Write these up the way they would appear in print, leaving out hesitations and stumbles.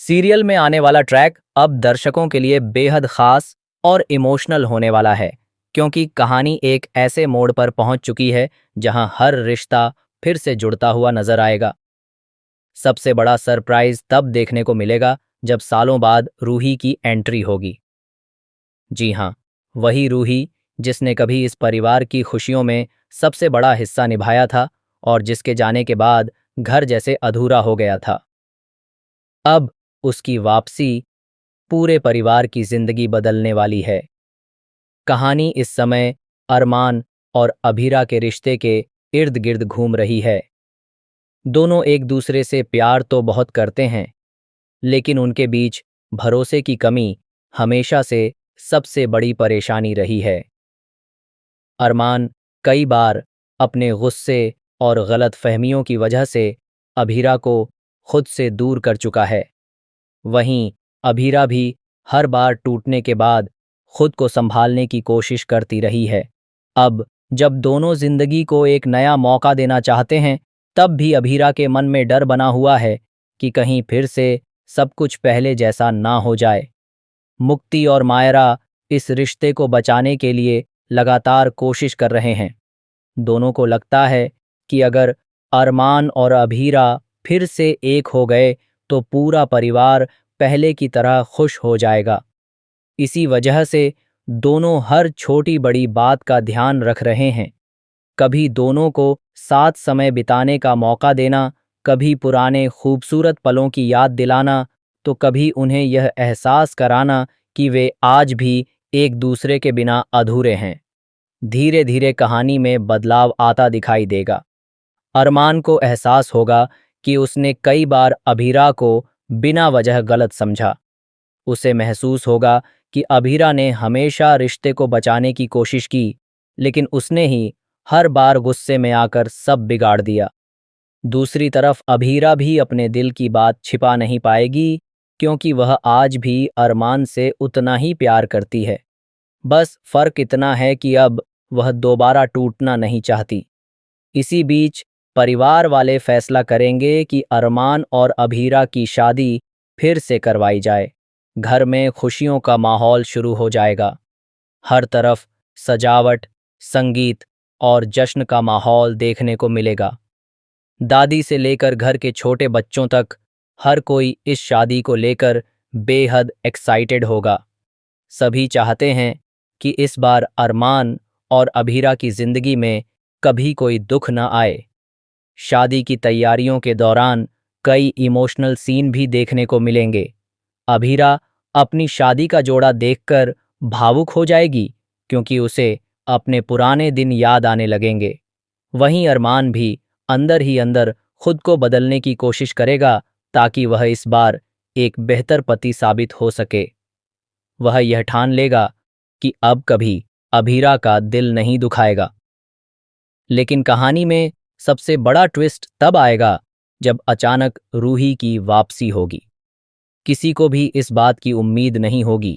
Serial में आने वाला ट्रैक अब दर्शकों के लिए बेहद खास और इमोशनल होने वाला है, क्योंकि कहानी एक ऐसे मोड़ पर पहुंच चुकी है जहां हर रिश्ता फिर से जुड़ता हुआ नजर आएगा। सबसे बड़ा सरप्राइज तब देखने को मिलेगा जब सालों बाद रूही की एंट्री होगी। जी हाँ, वही रूही जिसने कभी इस परिवार की खुशियों में सबसे बड़ा हिस्सा निभाया था और जिसके जाने के बाद घर जैसे अधूरा हो गया था। अब उसकी वापसी पूरे परिवार की जिंदगी बदलने वाली है। कहानी इस समय अरमान और अभीरा के रिश्ते के इर्द गिर्द घूम रही है। दोनों एक दूसरे से प्यार तो बहुत करते हैं, लेकिन उनके बीच भरोसे की कमी हमेशा से सबसे बड़ी परेशानी रही है। अरमान कई बार अपने गुस्से और गलतफहमियों की वजह से अभीरा को खुद से दूर कर चुका है। वहीं अभीरा भी हर बार टूटने के बाद खुद को संभालने की कोशिश करती रही है। अब जब दोनों जिंदगी को एक नया मौका देना चाहते हैं, तब भी अभीरा के मन में डर बना हुआ है कि कहीं फिर से सब कुछ पहले जैसा ना हो जाए। मुक्ति और मायरा इस रिश्ते को बचाने के लिए लगातार कोशिश कर रहे हैं। दोनों को लगता है कि अगर अरमान और अभीरा फिर से एक हो गए तो पूरा परिवार पहले की तरह खुश हो जाएगा। इसी वजह से दोनों हर छोटी बड़ी बात का ध्यान रख रहे हैं। कभी दोनों को साथ समय बिताने का मौका देना, कभी पुराने खूबसूरत पलों की याद दिलाना, तो कभी उन्हें यह एहसास कराना कि वे आज भी एक दूसरे के बिना अधूरे हैं। धीरे धीरे कहानी में बदलाव आता दिखाई देगा। अरमान को एहसास होगा कि उसने कई बार अभीरा को बिना वजह गलत समझा। उसे महसूस होगा कि अभीरा ने हमेशा रिश्ते को बचाने की कोशिश की, लेकिन उसने ही हर बार गुस्से में आकर सब बिगाड़ दिया। दूसरी तरफ अभीरा भी अपने दिल की बात छिपा नहीं पाएगी, क्योंकि वह आज भी अरमान से उतना ही प्यार करती है। बस फर्क इतना है कि अब वह दोबारा टूटना नहीं चाहती। इसी बीच परिवार वाले फैसला करेंगे कि अरमान और अभीरा की शादी फिर से करवाई जाए। घर में खुशियों का माहौल शुरू हो जाएगा। हर तरफ सजावट, संगीत और जश्न का माहौल देखने को मिलेगा। दादी से लेकर घर के छोटे बच्चों तक हर कोई इस शादी को लेकर बेहद एक्साइटेड होगा। सभी चाहते हैं कि इस बार अरमान और अभीरा की जिंदगी में कभी कोई दुख न आए। शादी की तैयारियों के दौरान कई इमोशनल सीन भी देखने को मिलेंगे। अभीरा अपनी शादी का जोड़ा देखकर भावुक हो जाएगी, क्योंकि उसे अपने पुराने दिन याद आने लगेंगे। वहीं अरमान भी अंदर ही अंदर खुद को बदलने की कोशिश करेगा, ताकि वह इस बार एक बेहतर पति साबित हो सके। वह यह ठान लेगा कि अब कभी अभीरा का दिल नहीं दुखाएगा। लेकिन कहानी में सबसे बड़ा ट्विस्ट तब आएगा जब अचानक रूही की वापसी होगी। किसी को भी इस बात की उम्मीद नहीं होगी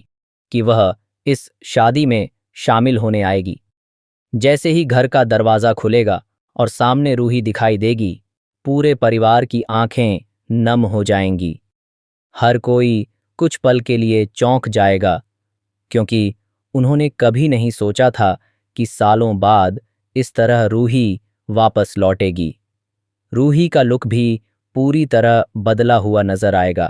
कि वह इस शादी में शामिल होने आएगी। जैसे ही घर का दरवाज़ा खुलेगा और सामने रूही दिखाई देगी, पूरे परिवार की आंखें नम हो जाएंगी। हर कोई कुछ पल के लिए चौंक जाएगा, क्योंकि उन्होंने कभी नहीं सोचा था कि सालों बाद इस तरह रूही वापस लौटेगी। रूही का लुक भी पूरी तरह बदला हुआ नजर आएगा।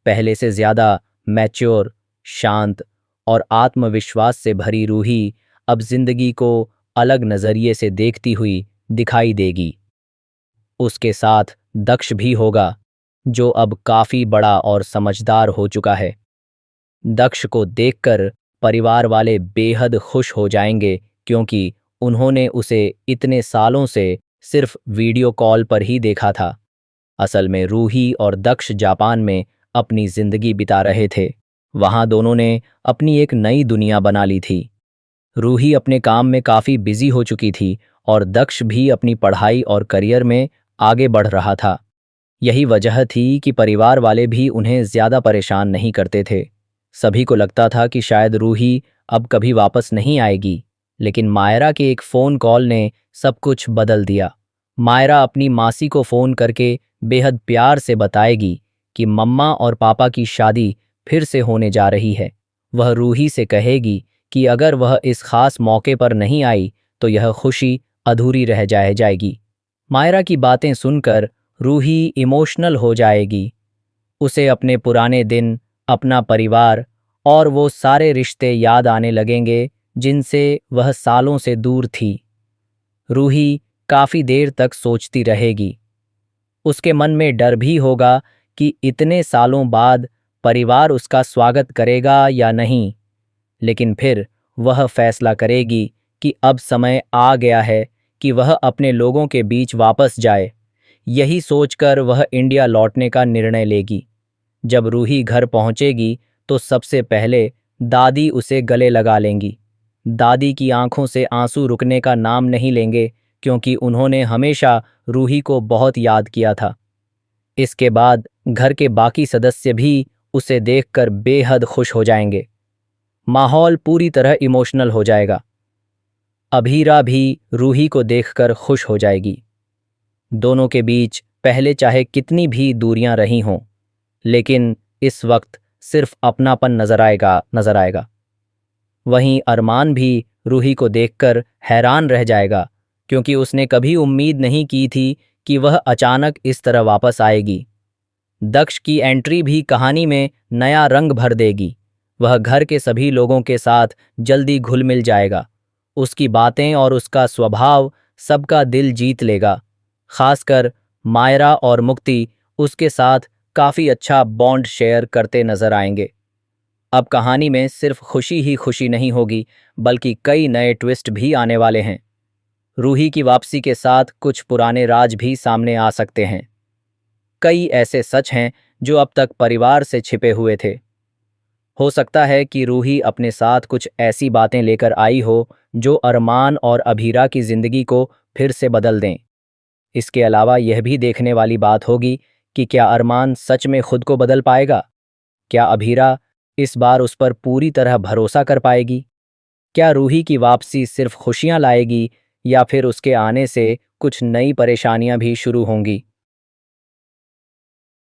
पहले से ज्यादा मैच्योर, शांत और आत्मविश्वास से भरी रूही अब जिंदगी को अलग नजरिए से देखती हुई दिखाई देगी। उसके साथ दक्ष भी होगा, जो अब काफी बड़ा और समझदार हो चुका है। दक्ष को देखकर परिवार वाले बेहद खुश हो जाएंगे, क्योंकि उन्होंने उसे इतने सालों से सिर्फ वीडियो कॉल पर ही देखा था। असल में रूही और दक्ष जापान में अपनी जिंदगी बिता रहे थे। वहां दोनों ने अपनी एक नई दुनिया बना ली थी। रूही अपने काम में काफी बिजी हो चुकी थी और दक्ष भी अपनी पढ़ाई और करियर में आगे बढ़ रहा था। यही वजह थी कि परिवार वाले भी उन्हें ज्यादा परेशान नहीं करते थे। सभी को लगता था कि शायद रूही अब कभी वापस नहीं आएगी, लेकिन मायरा के एक फ़ोन कॉल ने सब कुछ बदल दिया। मायरा अपनी मासी को फ़ोन करके बेहद प्यार से बताएगी कि मम्मा और पापा की शादी फिर से होने जा रही है। वह रूही से कहेगी कि अगर वह इस खास मौके पर नहीं आई तो यह खुशी अधूरी रह जाएगी। मायरा की बातें सुनकर रूही इमोशनल हो जाएगी। उसे अपने पुराने दिन, अपना परिवार और वो सारे रिश्ते याद आने लगेंगे जिनसे वह सालों से दूर थी। रूही काफी देर तक सोचती रहेगी। उसके मन में डर भी होगा कि इतने सालों बाद परिवार उसका स्वागत करेगा या नहीं, लेकिन फिर वह फैसला करेगी कि अब समय आ गया है कि वह अपने लोगों के बीच वापस जाए। यही सोचकर वह इंडिया लौटने का निर्णय लेगी। जब रूही घर पहुंचेगी तो सबसे पहले दादी उसे गले लगा लेंगी। दादी की आंखों से आंसू रुकने का नाम नहीं लेंगे, क्योंकि उन्होंने हमेशा रूही को बहुत याद किया था। इसके बाद घर के बाकी सदस्य भी उसे देखकर बेहद खुश हो जाएंगे। माहौल पूरी तरह इमोशनल हो जाएगा। अभीरा भी रूही को देखकर खुश हो जाएगी। दोनों के बीच पहले चाहे कितनी भी दूरियां रही हों, लेकिन इस वक्त सिर्फ अपनापन नजर आएगा। वहीं अरमान भी रूही को देखकर हैरान रह जाएगा, क्योंकि उसने कभी उम्मीद नहीं की थी कि वह अचानक इस तरह वापस आएगी। दक्ष की एंट्री भी कहानी में नया रंग भर देगी। वह घर के सभी लोगों के साथ जल्दी घुल मिल जाएगा। उसकी बातें और उसका स्वभाव सबका दिल जीत लेगा। खासकर मायरा और मुक्ति उसके साथ काफी अच्छा बॉन्ड शेयर करते नजर आएंगे। अब कहानी में सिर्फ खुशी ही खुशी नहीं होगी, बल्कि कई नए ट्विस्ट भी आने वाले हैं। रूही की वापसी के साथ कुछ पुराने राज भी सामने आ सकते हैं। कई ऐसे सच हैं जो अब तक परिवार से छिपे हुए थे। हो सकता है कि रूही अपने साथ कुछ ऐसी बातें लेकर आई हो जो अरमान और अभीरा की जिंदगी को फिर से बदल दें। इसके अलावा यह भी देखने वाली बात होगी कि क्या अरमान सच में खुद को बदल पाएगा? क्या अभीरा इस बार उस पर पूरी तरह भरोसा कर पाएगी? क्या रूही की वापसी सिर्फ खुशियां लाएगी, या फिर उसके आने से कुछ नई परेशानियां भी शुरू होंगी?